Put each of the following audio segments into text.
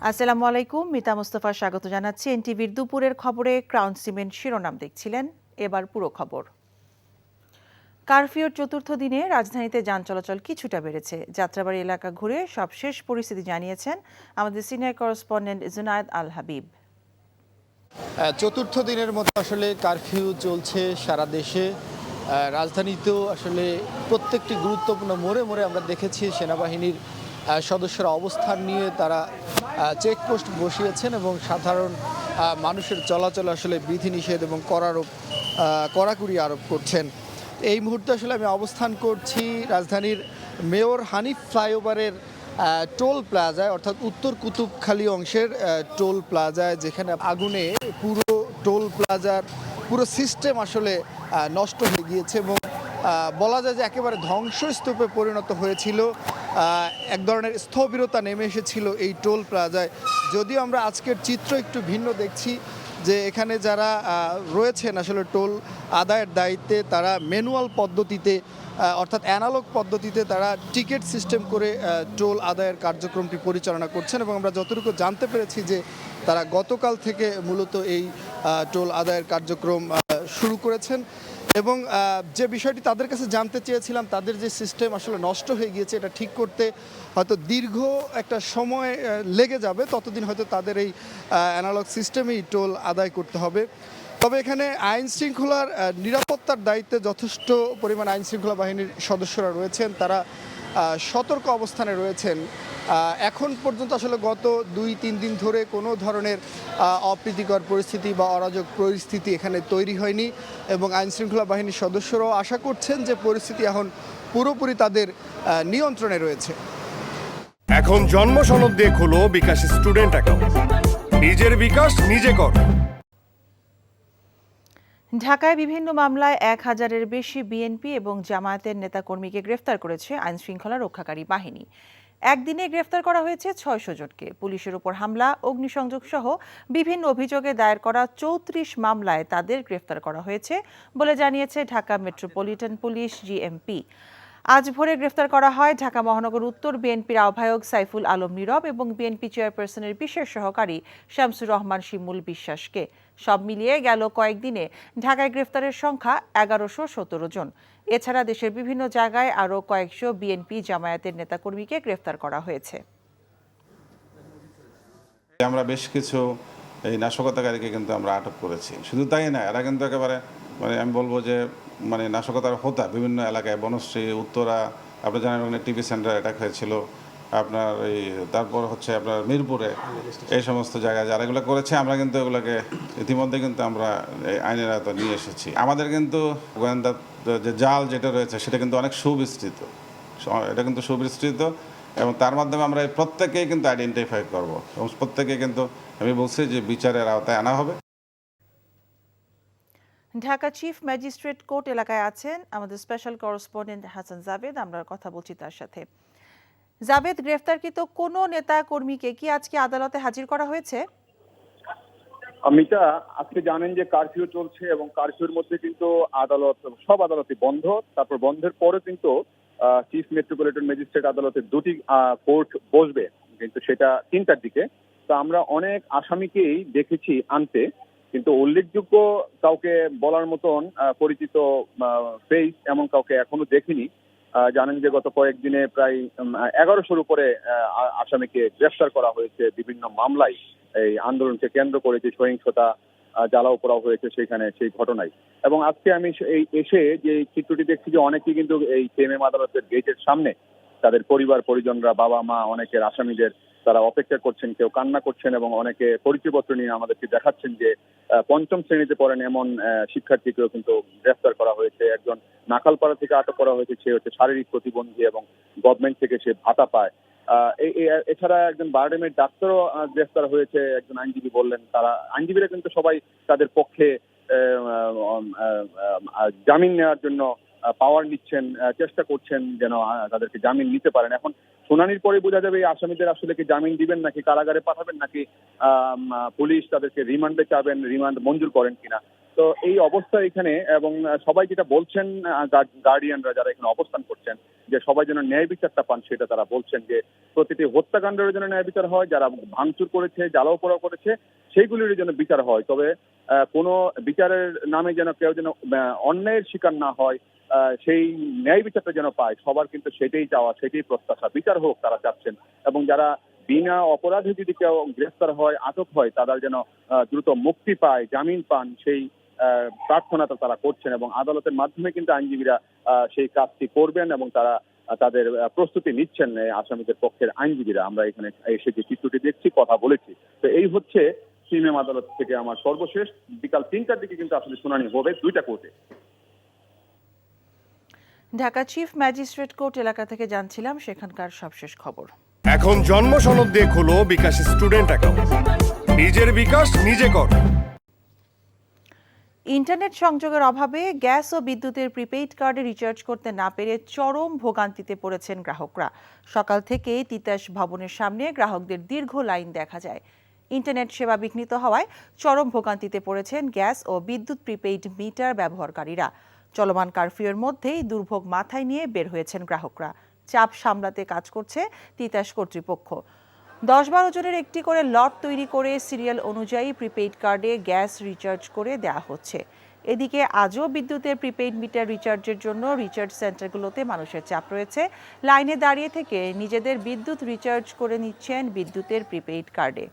আসসালামু আলাইকুম, মিতা মুস্তফা স্বাগত জানাচ্ছি এনটিভির দুপুরের খবরে। ক্রাউন সিমেন্ট শিরোনাম দেখছিলেন, এবার পুরো খবর। কারফিউর চতুর্থ দিনে রাজধানীতে যান চলাচল কিছুটা বেড়েছে। যাত্রাবাড়ি এলাকা ঘুরে সবশেষ পরিস্থিতি জানিয়েছেন আমাদের সিনিয়র করেসপন্ডেন্ট জুনায়েদ আল হাবিব। চতুর্থ দিনের মতো আসলে কারফিউ চলছে সারা দেশে। রাজধানীতেও আসলে প্রত্যেকটি গুরুত্বপূর্ণ মোড়ে মোড়ে আমরা দেখেছি সেনাবাহিনীর সদস্যরা অবস্থান নিয়ে তারা চেকপোস্ট বসিয়েছেন এবং সাধারণ মানুষের চলাচল আসলে বিধিনিষেধ এবং কড়াকড়ি আরোপ করছেন। এই মুহূর্তে আসলে আমি অবস্থান করছি রাজধানীর মেয়র হানিফ ফ্লাইওভারের টোল প্লাজায়, অর্থাৎ উত্তর কুতুবখালী অংশের টোল প্লাজায়, যেখানে আগুনে পুরো টোল প্লাজার পুরো সিস্টেম আসলে নষ্ট হয়ে গিয়েছে এবং বলা যায় যে একেবারে ধ্বংসস্তূপে পরিণত হয়েছিল। এক ধরনের স্থবিরতা নেমে এসেছিল এই টোল প্লাজায়। যদিও আমরা আজকের চিত্র একটু ভিন্ন দেখছি, যে এখানে যারা রয়েছেন আসলে টোল আদায়ের দায়িত্বে, তারা ম্যানুয়াল পদ্ধতিতে অর্থাৎ অ্যানালগ পদ্ধতিতে তারা টিকিট সিস্টেম করে টোল আদায়ের কার্যক্রমটি পরিচালনা করছেন এবং আমরা যতটুকু জানতে পেরেছি যে তারা গতকাল থেকে মূলত এই টোল আদায়ের কার্যক্রম শুরু করেছেন। এবং যে বিষয়টি তাদের কাছে জানতে চেয়েছিলাম, তাদের যে সিস্টেম আসলে নষ্ট হয়ে গিয়েছে, এটা ঠিক করতে হয়তো দীর্ঘ একটা সময় লেগে যাবে, ততদিন হয়তো তাদের এই অ্যানালগ সিস্টেমেই টোল আদায় করতে হবে। তবে এখানে আইন শৃঙ্খলার নিরাপত্তার দায়িত্বে যথেষ্ট পরিমাণ আইন শৃঙ্খলা বাহিনীর সদস্যরা রয়েছেন, তারা সতর্ক অবস্থানে রয়েছেন। এখন পর্যন্ত আসলে গত 2-3 দিন ধরে কোনো ধরনের অপ্রীতিকর পরিস্থিতি বা অরাজক পরিস্থিতি এখানে তৈরি হয়নি এবং আইন শৃঙ্খলা বাহিনীর সদস্যরাও আশা করছেন যে পরিস্থিতি এখন পুরোপুরি তাদের নিয়ন্ত্রণে রয়েছে। এখন জন্ম সনদ দিয়ে খোলো বিকাশ স্টুডেন্ট অ্যাকাউন্ট। নিজের বিকাশ নিজে কর। ঢাকায় বিভিন্ন মামলায় 1000-এর বেশি বিএনপি এবং জামায়াতের নেতাকর্মীকে গ্রেফতার করেছে আইন শৃঙ্খলা রক্ষাকারী বাহিনী। একদিনে গ্রেফতার করা হয়েছে 600 জনকে। পুলিশের উপর হামলা, অগ্নিসংযোগ সহ বিভিন্ন অভিযোগে দায়ের করা 34 মামলায় তাদের গ্রেফতার করা হয়েছে বলে জানিয়েছে ঢাকা মেট্রোপলিটন পুলিশ জিএমপি। আজ ভোরে গ্রেফতার করা হয় ঢাকা মহানগর উত্তর বিএনপির আহ্বায়ক সাইফুল আলম নীরব এবং বিএনপি চেয়ারপারসনের বিশেষ সহকারী শামসুর রহমান শিমুল বিশ্বাসকে। সব মিলিয়ে গেল কয়েকদিনে ঢাকায় গ্রেফতারের সংখ্যা 1117 জন। এছাড়া দেশের বিভিন্ন জায়গায় আরও কয়েকশো বিএনপি জামায়াতের নেতাকর্মীকে গ্রেফতার করা হয়েছে। আমরা বেশ কিছু এই নাশকতাকারীকে কিন্তু আমরা আটক করেছি। শুধু তাই না, এরা কিন্তু একেবারে আমি বলবো যে নাশকতার হোতা বিভিন্ন এলাকায়, বনশ্রী, উত্তরা, আপনি জানেন ওখানে টিভি সেন্টার অ্যাটাক হয়েছিল, আপনার এই তারপর হচ্ছে আপনার মিরপুরে, এই সমস্ত জায়গায় যারা এগুলো করেছে আমরা কিন্তু এগুলোকে ইতিমধ্যে কিন্তু আমরা আইনের আওতায় নিয়ে এসেছি। আমাদের কিন্তু গোয়েন্দা যে জাল যেটা রয়েছে সেটা কিন্তু অনেক সুবিস্তৃত, এটা কিন্তু সুবিস্তৃত এবং তার মাধ্যমে আমরা প্রত্যেকেই কিন্তু আইডেন্টিফাই করব এবং প্রত্যেকে কিন্তু আমি বলছি যে বিচারের আওতায় আনা হবে। ঢাকা চিফ ম্যাজিস্ট্রেট কোর্ট এলাকায় আছেন আমাদের স্পেশাল করেসপন্ডেন্ট হাসান জাভেদ। আমরা কথা বলছি তার সাথে। জাভেদ, গ্রেফতারকৃত কোনো নেতা কর্মীকে কি আজকে আদালতে হাজির করা হয়েছে? মিতা, আজকে জানেন যে কারফিউ চলছে এবং কারফিউর মধ্যে কিন্তু সব আদালতই বন্ধ। তারপর বন্ধের পরে কিন্তু চিফ মেট্রোপলিটন ম্যাজিস্ট্রেট আদালতে দুটি কোর্ট বসবে, কিন্তু সেটা 3টার দিকে। তো আমরা অনেক আসামিকেই দেখেছি আনতে, কিন্তু উল্লেখযোগ্য কাউকে বলার মতন পরিচিত ফেস এমন কাউকে এখনো দেখিনি। জানেন যে গত কয়েকদিনে প্রায় 1100-র উপরে আসামিকে গ্রেফতার করা হয়েছে বিভিন্ন মামলায়। এই আন্দোলনকে কেন্দ্র করে যে সহিংসতা, জ্বালাও পোড়াও হয়েছে সেখানে, সেই ঘটনায়। এবং আজকে আমি এসে যে চিত্রটি দেখছি যে অনেকেই কিন্তু এই সিএমএম আদালতের গেটের সামনে তাদের পরিবার পরিজনরা, বাবা মা, অনেকের আসামিদের তারা অপেক্ষা করছেন, কেউ কান্না করছেন এবং অনেকে পরিচয়পত্র নিয়ে আমাদেরকে দেখাচ্ছেন যে 5ম শ্রেণীতে পড়েন এমন শিক্ষার্থীকেও কিন্তু গ্রেফতার করা হয়েছে। একজন নাখালপাড়া থেকে আটক করা হয়েছে, সে হচ্ছে শারীরিক প্রতিবন্ধী এবং গভর্নমেন্ট থেকে সে ভাতা পায়। এছাড়া একজন বায়োডেমের ডাক্তারও গ্রেফতার হয়েছে, একজন আইনজীবী বললেন। তারা আইনজীবীরা কিন্তু সবাই তাদের পক্ষে জামিন নেওয়ার জন্য পাওয়ার নিচ্ছেন, চেষ্টা করছেন যেন তাদেরকে জামিন নিতে পারেন। এখন শুনানির পরে বোঝা যাবে এই আসামিদের আসলে কি জামিন দিবেন নাকি কারাগারে পাঠাবেন, নাকি পুলিশ তাদেরকে রিমান্ডে চাবেন, রিমান্ড মঞ্জুর করেন কিনা। তো এই অবস্থা এখানে, এবং সবাই যেটা বলছেন, গার্ডিয়ানরা যারা এখানে অবস্থান করছেন, যে সবাই যেন ন্যায় বিচারটা পান, সেটা তারা বলছেন যে প্রতিটি হত্যাকাণ্ডের জন্য ন্যায় বিচার হয়, যারা ভাঙচুর করেছে, জ্বালাও পোড়াও করেছে সেইগুলির জন্য বিচার হয়। তবে কোনো বিচারের নামে যেন কেউ যেন অন্যায়ের শিকার না হয়, সেই ন্যায় বিচারটা যেন পায়, সবার কিন্তু সেটাই চাওয়া, সেটাই প্রত্যাশা। বিচার হোক তারা চাচ্ছেন, এবং যারা বিনা অপরাধে যদি কেউ গ্রেফতার হয়, আটক হয়, তারা যেন দ্রুত মুক্তি পায়, জামিন পান, সেই প্রার্থনাটা তারা করছেন। এবং আদালতের মাধ্যমে কিন্তু আইনজীবীরা সেই কাজটি করবেন, এবং তারা তাদের প্রস্তুতি নিচ্ছেন আসামিদের পক্ষের আইনজীবীরা। আমরা এখানে এসে যে চিত্রটি দেখছি, কথা বলেছি। তো এই হচ্ছে সিএমএম আদালত থেকে আমার সর্বশেষ। বিকাল 3টার দিকে কিন্তু আসলে শুনানি হবে 2টা কোর্টে। ঢাকা চিফ ম্যাজিস্ট্রেট কোর্ট এলাকা থেকে জানছিলাম সেখানকার সবশেষ খবর। এখন জন্ম সনদ দিয়ে খোলো বিকাশ স্টুডেন্ট অ্যাকাউন্ট। নিজের বিকাশ নিজে কর। ইন্টারনেট সংযোগের অভাবে গ্যাস ও বিদ্যুতের প্রিপেইড কার্ডে রিচার্জ করতে না পেরে চরম ভোগান্তিতে পড়েছেন গ্রাহকরা। সকাল থেকেই তিতাস ভবনের সামনে গ্রাহকদের দীর্ঘ লাইন দেখা যায়। ইন্টারনেট সেবা বিঘ্নিত হওয়ায় চরম ভোগান্তিতে পড়েছেন গ্যাস ও বিদ্যুৎ প্রিপেইড মিটার ব্যবহারকারীরা। চলমান কারফিউর মধ্যেই দুর্ভোগ মাথায় নিয়ে বের হয়েছেন গ্রাহকরা। চাপ সামলাতে কাজ করছে তিতাস কর্তৃপক্ষ। 10-12 জনের একটি করে লট তৈরি করে সিরিয়াল অনুযায়ী প্রিপেইড কার্ডে গ্যাস রিচার্জ করে দেওয়া হচ্ছে। এদিকে আজও বিদ্যুতের প্রিপেইড মিটার রিচার্জের জন্য রিচার্জ সেন্টারগুলোতে মানুষের চাপ রয়েছে। লাইনে দাঁড়িয়ে থেকে নিজেদের বিদ্যুৎ রিচার্জ করে নিচ্ছেন বিদ্যুতের প্রিপেইড কার্ডে।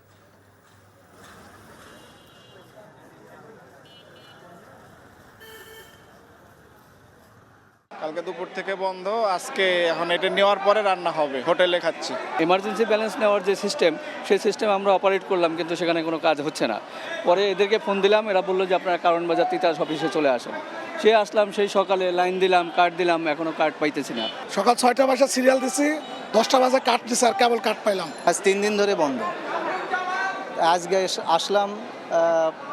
কালকে দুপুর থেকে বন্ধ, আজকে এখন এটা নেওয়ার পরে রান্না হবে, হোটেলে খাচ্ছি। এমার্জেন্সি ব্যালেন্স নেওয়ার যে সিস্টেম, সেই সিস্টেম আমরা অপারেট করলাম, কিন্তু সেখানে কোনো কাজ হচ্ছে না। পরে এদেরকে ফোন দিলাম, এরা বললো যে আপনারা কারণ বাজার তিতাস অফিসে চলে আসেন। সে আসলাম, সেই সকালে লাইন দিলাম, কার্ড দিলাম, এখনও কার্ড পাইতেছি না। সকাল 6টা বাজে সিরিয়াল দিছি, 10টা বাজে কার্ড দিছি, আর কেবল কার্ড পাইলাম। আজ 3 দিন ধরে বন্ধ। আজকে আসলাম,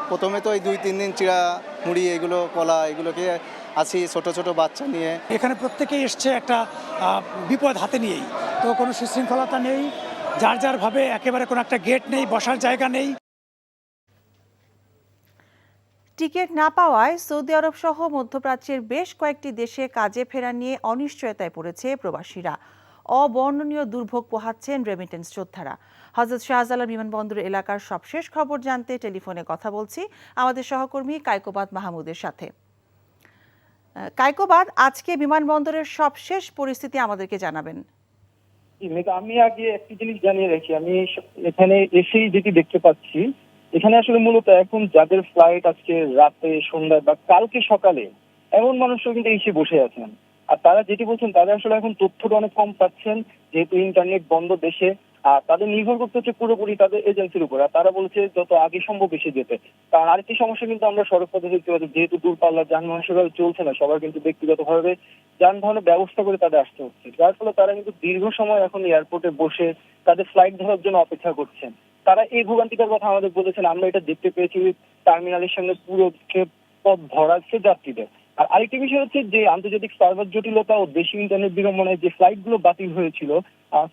প্রথমে তো এই 2-3 দিন চিড়া মুড়ি এগুলো কলা এগুলোকে আছি ছোট ছোট বাচ্চা নিয়ে। এখানে প্রত্যেকেই এসছে একটা বিপদ হাতে নিয়েই, তো কোনো সুশৃঙ্খলতা নেই, যার যার ভাবে, একেবারে কোনো একটা গেট নেই, বসার জায়গা নেই। টিকিট না পাওয়ায় সৌদি আরব সহ মধ্যপ্রাচ্যের বেশ কয়েকটি দেশে কাজে ফেরা নিয়ে অনিশ্চয়তায় পড়েছে প্রবাসীরা। অবর্ণনীয় দুর্ভোগ পোহাচ্ছেন রেমিটেন্স যোদ্ধারা। হযরত শাহজালাল বিমানবন্দর এলাকার সবশেষ খবর জানতে টেলিফোনে কথা বলছি আমাদের সহকর্মী কায়কোবাদ মাহমুদের সাথে। কায়কোবাদ, আজকে বিমানবন্দরের সবশেষ পরিস্থিতি আমাদেরকে জানাবেন। আমি আগে একটি জিনিস জানিয়ে রাখি, আমি এখানে এসেই যেটি দেখতে পাচ্ছি, এখানে আসলে মূলত এখন যাদের ফ্লাইট আজকে রাতে, সন্ধ্যায় বা কালকে সকালে, এমন মানুষও কিন্তু এসে বসে আছেন। আর তারা যেটি বলছেন, তারা আসলে এখন তথ্যটা অনেক কম পাচ্ছেন, যেহেতু ইন্টারনেট বন্ধ দেশে। আর তাদের নির্ভর করতে হচ্ছে পুরোপুরি তাদের এজেন্সির উপর। আর তারা বলছে যত আগে সম্ভব এসে যেতে। কারণ আরেকটি সমস্যা কিন্তু আমরা সড়ক পথে দেখতে পাচ্ছি, যেহেতু দূরপাল্লার যানবাহন সেভাবে চলছে না, সবার কিন্তু ব্যক্তিগতভাবে যানবাহনের ব্যবস্থা করে তাদের আসতে হচ্ছে। যার ফলে তারা কিন্তু দীর্ঘ সময় এখন এয়ারপোর্টে বসে তাদের ফ্লাইট ধরার জন্য অপেক্ষা করছেন। তারা এই ভোগান্তিটার কথা আমাদের বলেছেন। আমরা এটা দেখতে পেয়েছি, টার্মিনালের সামনে পুরো পথ ভরা আছে যাত্রীদের। আর আরেকটি বিষয় হচ্ছে যে আন্তর্জাতিক সার্ভার জটিলতা ও দেশি ইন্টারনেট বিড়ম্বনায় যে ফ্লাইট গুলো বাতিল হয়েছিল,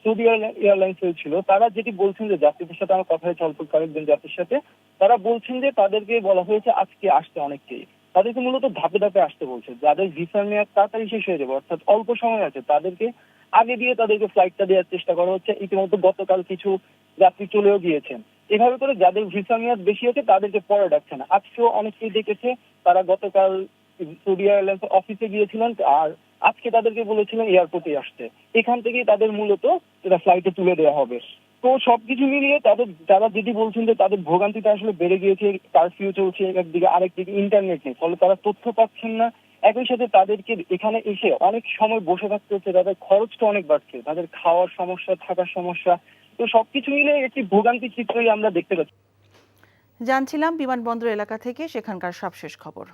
সৌদি এয়ারলাইন্স হয়েছিল, তারা যেটি বলছেন যে যাত্রীদের সাথে আমার কথা হয়েছে অল্প কয়েকজন যাত্রীর সাথে, তারা বলছেন যে তাদেরকে বলা হয়েছে আজকে আসতে অনেককেই। তাদেরকে মূলত ধাপে ধাপে আসতে বলছে। যাদের ভিসা মেয়াদ তাড়াতাড়ি শেষ হয়ে যাবে, অর্থাৎ অল্প সময় আছে, তাদেরকে আগে দিয়ে তাদেরকে ফ্লাইটটা দেওয়ার চেষ্টা করা হচ্ছে। ইতিমধ্যে গতকাল কিছু যাত্রী চলেও গিয়েছেন। এভাবে করে যাদের ভিসা মেয়াদ বেশি আছে তাদেরকে পরে ডাকছে না। আজকেও অনেকেই দেখেছে, তারা গতকাল সৌদি এয়ারলাইন্স অফিসে গিয়েছিলেন, আর আজকে তাদেরকে বলেছিলেন এয়ারপোর্টে আসতে। এখান থেকেই তাদের মূলত এটা ফ্লাইটে তুলে দেওয়া হবে। তো সবকিছু মিলিয়ে যারা যেটি বলছেন যে তাদের ভোগান্তিটা আসলে বেড়ে গিয়েছে, কারফিউ চলছে একদিকে, আরেকদিকে ইন্টারনেট নেই, ফলে তারা তথ্য পাচ্ছেন না। একই সাথে তাদেরকে এখানে এসে অনেক সময় বসে থাকতে হচ্ছে, তাদের খরচটা অনেক বাড়ছে, তাদের খাওয়ার সমস্যা, থাকার সমস্যা। তো সবকিছু মিলে একটি ভোগান্তি চিত্রই আমরা দেখতে পাচ্ছি। জানছিলাম বিমানবন্দর এলাকা থেকে সেখানকার সবশেষ খবর।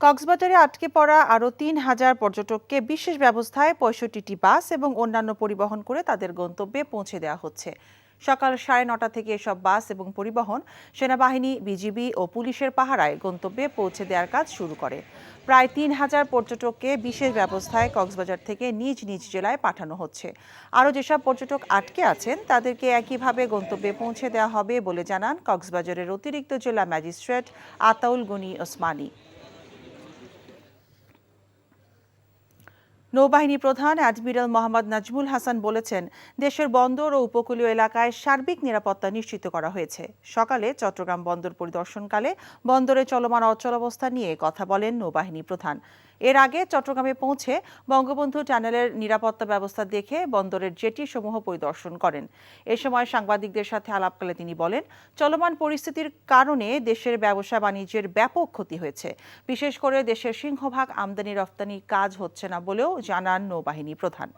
কক্সবাজারে আটকে পড়া আরও 3000 পর্যটককে বিশেষ ব্যবস্থায় 65টি বাস এবং অন্যান্য পরিবহন করে তাদের গন্তব্যে পৌঁছে দেওয়া হচ্ছে। সকাল 9:30 থেকে এসব বাস এবং পরিবহন সেনাবাহিনী, বিজিবি ও পুলিশের পাহারায় গন্তব্যে পৌঁছে দেওয়ার কাজ শুরু করে। প্রায় 3000 পর্যটককে বিশেষ ব্যবস্থায় কক্সবাজার থেকে নিজ নিজ জেলায় পাঠানো হচ্ছে। আরও যেসব পর্যটক আটকে আছেন তাদেরকে একইভাবে গন্তব্যে পৌঁছে দেওয়া হবে বলে জানান কক্সবাজারের অতিরিক্ত জেলা ম্যাজিস্ট্রেট আতাউল গনি ওসমানী। নৌবাহিনী প্রধান অ্যাডমিরাল মোহাম্মদ নাজমুল হাসান বলেছেন, দেশের বন্দর ও উপকূলীয় এলাকায় সার্বিক নিরাপত্তা নিশ্চিত করা হয়েছে। সকালে চট্টগ্রাম বন্দর পরিদর্শনকালে বন্দরে চলমান অচলাবস্থা নিয়ে কথা বলেন নৌবাহিনী প্রধান। এর আগে চট্টগ্রামে পৌঁছে বঙ্গবন্ধু টানেলের নিরাপত্তা ব্যবস্থা দেখে বন্দরের জেটি সমূহ পরিদর্শন করেন। এ সময় সাংবাদিকদের সাথে আলাপকালে তিনি বলেন, চলমান পরিস্থিতির কারণে দেশের ব্যবসা বাণিজ্যের ব্যাপক ক্ষতি হয়েছে। বিশেষ করে দেশের সিংহভাগ আমদানি রপ্তানি কাজ হচ্ছে না বলেও জানান নৌবাহিনী প্রধান।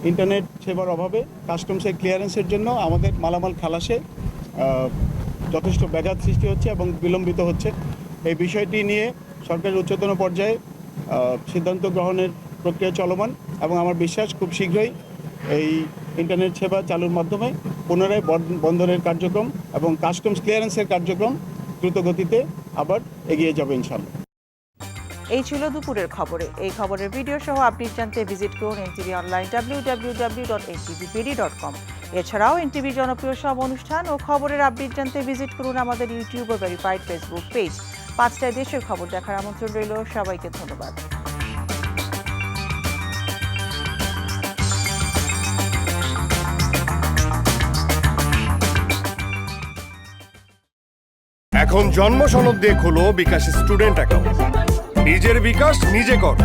ইন্টারনেট সেবার অভাবে কাস্টমসের ক্লিয়ারেন্সের জন্য আমাদের মালামাল খালাসে যথেষ্ট ব্যাঘাত সৃষ্টি হচ্ছে এবং বিলম্বিত হচ্ছে। এই বিষয়টি নিয়ে সরকারের উচ্চতন পর্যায়ে সিদ্ধান্ত গ্রহণের প্রক্রিয়া চলমান এবং আমার বিশ্বাস খুব শীঘ্রই এই ইন্টারনেট সেবা চালুর মাধ্যমে পুনরায় বন্দরের কার্যক্রম এবং কাস্টমস ক্লিয়ারেন্সের কার্যক্রম দ্রুত গতিতে আবার এগিয়ে যাবে ইনশাআল্লাহ। এই ছিল দুপুরের খবরে। এই খবরের ভিডিও সহ আপডেট জানতে ভিজিট করুন এনটিভি অনলাইন www.ntvpd.com। এছাড়াও এনটিভি জনপ্রিয় সব অনুষ্ঠান ও খবরের আপডেট জানতে ভিজিট করুন আমাদের ইউটিউব ও ভেরিফাইড ফেসবুক পেজ। 5টায় দেশের খবর দেখার আমন্ত্রণ রইল। সবাইকে ধন্যবাদ। এখন জন্ম সনদ দিয়ে খোলো বিকাশ স্টুডেন্ট অ্যাকাউন্ট। নিজের বিকাশ নিজে কর।